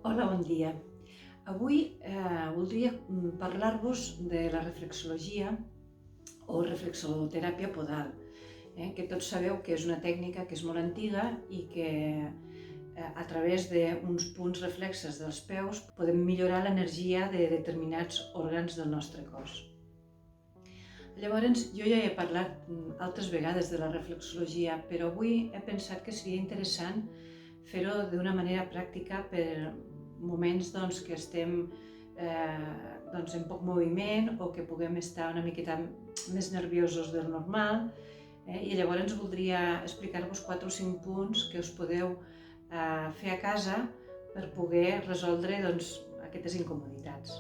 Hola, bon dia. Avui voldria parlar-vos de la reflexologia o reflexoteràpia podal, que tots sabeu que és una tècnica que és molt antiga i que a través d'uns punts reflexes dels peus podem millorar l'energia de determinats òrgans del nostre cos. Llavors, jo ja he parlat altres vegades de la reflexologia, però avui he pensat que seria interessant fer-ho d'una manera pràctica per moments que estem en poc moviment o que puguem estar una miqueta més nerviosos del normal. I llavors voldria explicar-vos 4 o 5 punts que us podeu fer a casa per poder resoldre aquestes incomoditats.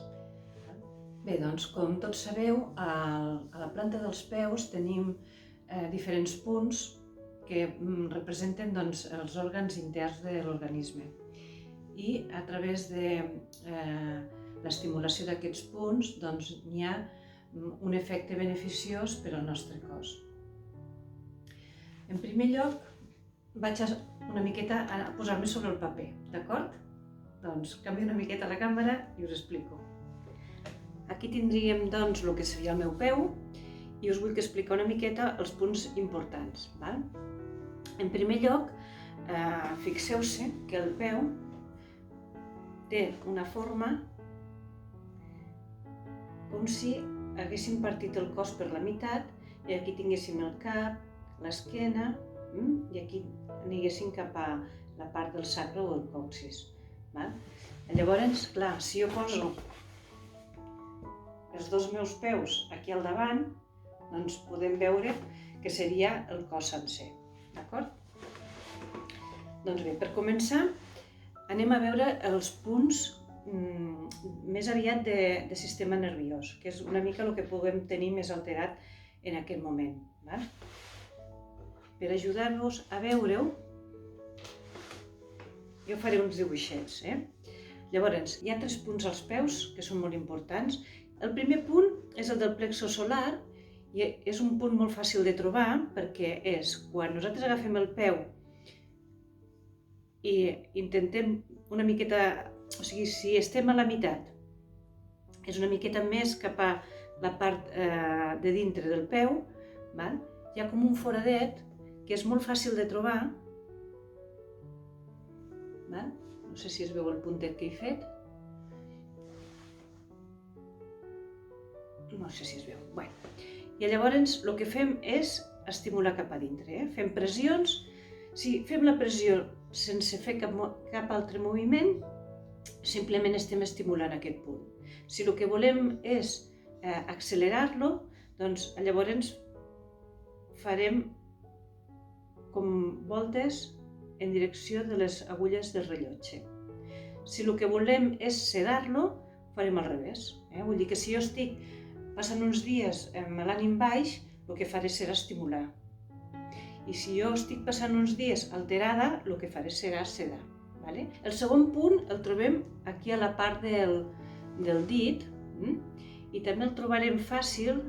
Bé, com tots sabeu, a la planta dels peus tenim diferents punts que representen els òrgans interns de l'organisme. I a través de l'estimulació d'aquests punts hi ha un efecte beneficiós per al nostre cos. En primer lloc, vaig una miqueta a posar-me sobre el paper, d'acord? Canvio una miqueta la càmera i us explico. Aquí tindríem el que seria el meu peu i us vull explicar una miqueta els punts importants. En primer lloc, fixeu-se que el peu té una forma com si haguéssim partit el cos per la meitat i aquí tinguéssim el cap, l'esquena i aquí anéssim cap a la part del sacre o el còccix. Llavors, clar, si jo poso els dos meus peus aquí al davant, podem veure que seria el cos sencer, d'acord? Doncs bé, per començar, anem a veure els punts més aviat de sistema nerviós, que és una mica el que puguem tenir més alterat en aquest moment. Per ajudar-vos a veure-ho, jo faré uns dibuixets. Llavors, hi ha 3 punts als peus que són molt importants. El primer punt és el del plexo solar i és un punt molt fàcil de trobar perquè és quan nosaltres agafem el peu i intentem una miqueta, o sigui, si estem a la meitat, és una miqueta més cap a la part de dintre del peu, hi ha com un foradet que és molt fàcil de trobar. No sé si es veu el puntet que he fet. No sé si es veu. I llavors el que fem és estimular cap a dintre. Fem pressions. Si fem la pressió sense fer cap altre moviment, simplement estem estimulant aquest punt. Si el que volem és accelerar-lo, doncs llavors farem com voltes en direcció de les agulles del rellotge. Si el que volem és sedar-lo, farem al revés. Vull dir que si jo estic passant uns dies amb l'ànim baix, el que faré serà estimular. I si jo estic passant uns dies alterada, el que faré serà sedar. El segon punt el trobem aquí a la part del dit i també el trobarem fàcil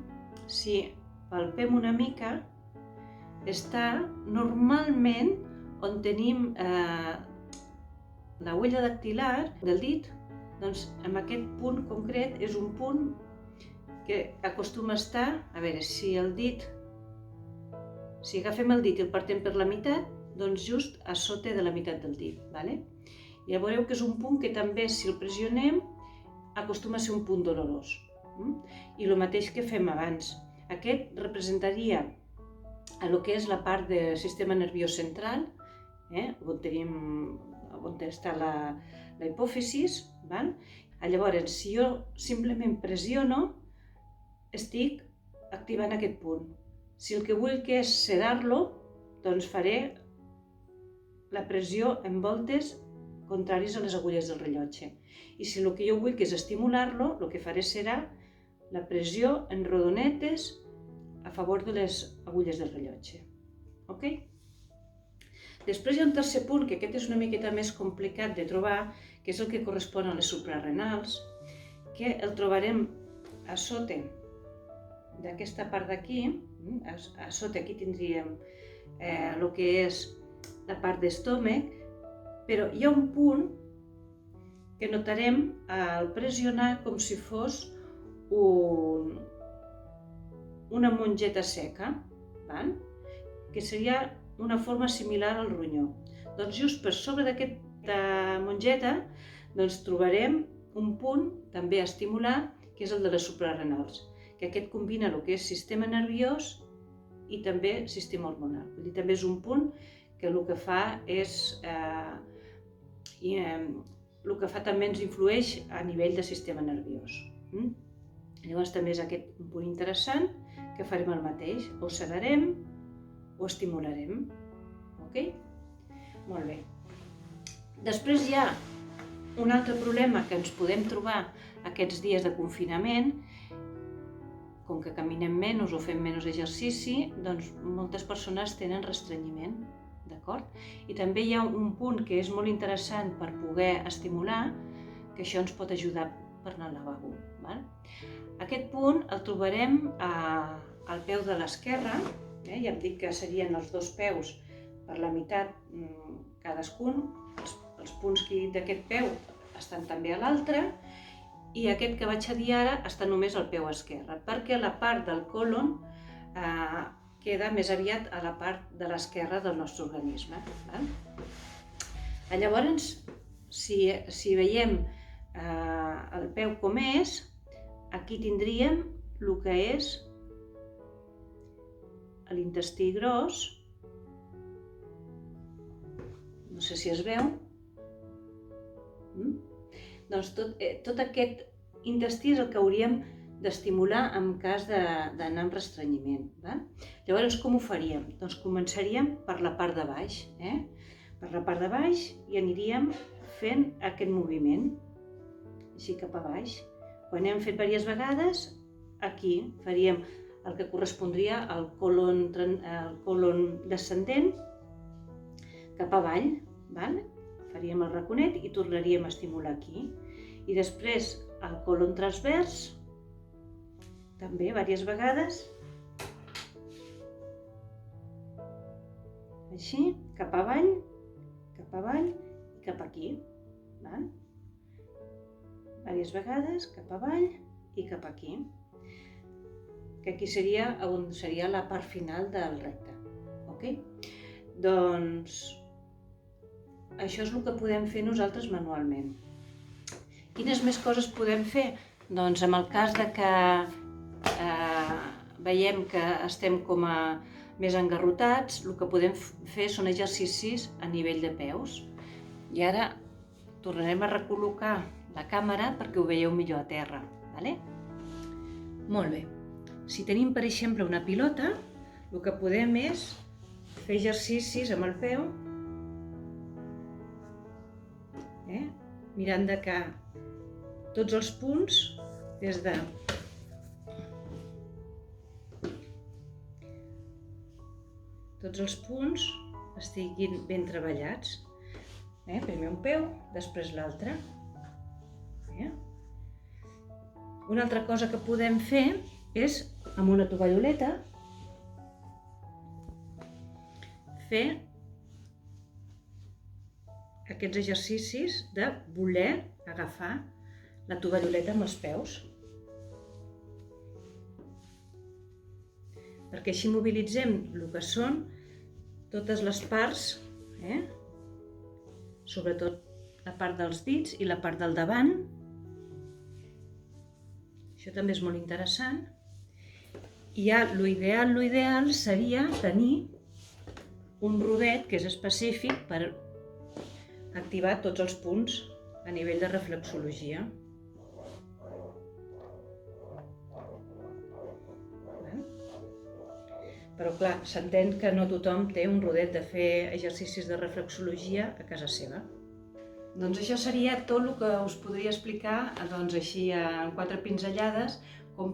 si palpem una mica. Està normalment on tenim l'agulla dactilar del dit, doncs en aquest punt concret és un punt que acostuma a estar, a veure, si agafem el dit i el partem per la meitat, doncs just a sota de la meitat del dit. I ja veureu que és un punt que també, si el pressionem, acostuma a ser un punt dolorós. I el mateix que fem abans. Aquest representaria el que és la part del sistema nerviós central, on està la hipòfisis. Llavors, si jo simplement pressiono, estic activant aquest punt. Si el que vull que és sedar-lo, doncs faré la pressió en voltes contràries a les agulles del rellotge. I si el que jo vull que és estimular-lo, el que faré serà la pressió en rodonetes a favor de les agulles del rellotge. Després hi ha un tercer punt, que aquest és una miqueta més complicat de trobar, que és el que correspon a les suprarrenals, que el trobarem a sota d'aquesta part d'aquí. A sota aquí tindríem el que és la part d'estómac, però hi ha un punt que notarem al pressionar com si fos una mongeta seca, que seria una forma similar al ronyó. Doncs just per sobre d'aquesta mongeta trobarem un punt també a estimular, que és el de les suprarrenals, que aquest combina el que és sistema nerviós i també sistema hormonal. Vull dir, també és un punt que el que fa és el que fa també ens influeix a nivell de sistema nerviós. Llavors també és aquest un punt interessant que farem el mateix, o sedarem o estimularem. Ok? Molt bé. Després hi ha un altre problema que ens podem trobar aquests dies de confinament. Com que caminem menys o fem menys exercici, doncs moltes persones tenen restrenyiment, d'acord? I també hi ha un punt que és molt interessant per poder estimular, que això ens pot ajudar per anar al lavabo. Aquest punt el trobarem al peu de l'esquerra, ja em dic que serien els dos peus per la meitat cadascun, els punts que he dit d'aquest peu estan també a l'altre, i aquest que vaig a dir ara està només al peu esquerre, perquè la part del còlon queda més aviat a la part de l'esquerra del nostre organisme. Llavors, si veiem el peu com és, aquí tindríem el que és l'intestí gros, no sé si es veu, doncs tot aquest intestí és el que hauríem d'estimular en cas d'anar amb restrenyiment. Llavors, com ho faríem? Doncs començaríem per la part de baix. Per la part de baix i aniríem fent aquest moviment, així cap a baix. Quan hem fet diverses vegades, aquí faríem el que correspondria al còlon descendent cap avall. Faríem el raconet i tornaríem a estimular aquí. I després el còlon transvers, també diverses vegades, així, cap avall i cap aquí. Diverses vegades, cap avall i cap aquí. Que aquí seria on seria la part final del recte. Doncs això és el que podem fer nosaltres manualment. Quines més coses podem fer? Doncs en el cas que veiem que estem com més engarrotats, el que podem fer són exercicis a nivell de peus. I ara tornarem a recol·locar la càmera perquè ho veieu millor a terra. Molt bé. Si tenim, per exemple, una pilota, el que podem és fer exercicis amb el peu, mirant de que tots els punts, des de tots els punts estiguin ben treballats. Primer un peu, després l'altre. Una altra cosa que podem fer és, amb una tovalloleta, fer aquests exercicis de voler agafar la tovalloleta amb els peus. Perquè així mobilitzem el que són totes les parts, sobretot la part dels dits i la part del davant. Això també és molt interessant. I ja l'ideal seria tenir un rodet que és específic per activar tots els punts a nivell de reflexologia. Però clar, s'entén que no tothom té un rodet de fer exercicis de reflexologia a casa seva. Doncs això seria tot el que us podria explicar, així en 4 pinzellades, com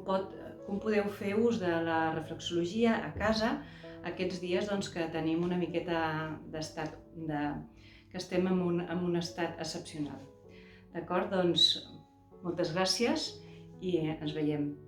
podeu fer ús de la reflexologia a casa aquests dies que tenim una miqueta d'estat, que estem en un estat excepcional. D'acord? Doncs moltes gràcies i ens veiem.